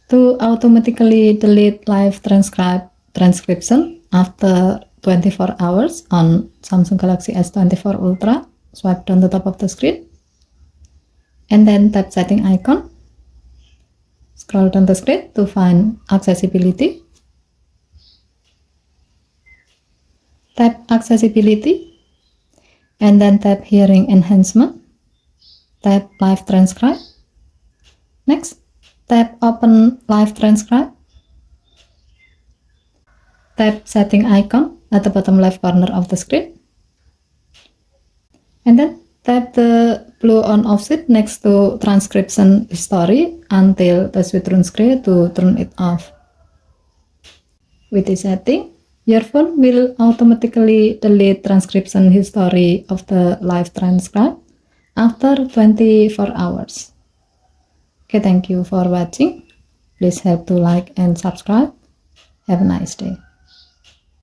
To automatically delete live transcription after 24 hours on Samsung Galaxy S24 Ultra, swipe down the top of the screen and then tap setting icon. Scroll down the screen to find accessibility. Tap accessibility and then tap hearing enhancement. Tap live transcribe. Next, tap open live transcribe. Tap setting icon at the bottom left corner of the screen. And then tap the blue on off switch next to transcription history until the switch turns gray to turn it off. With this setting, your phone will automatically delete transcription history of the live transcribe after 24 hours. Okay, thank you for watching. Please help to like and subscribe. Have a nice day.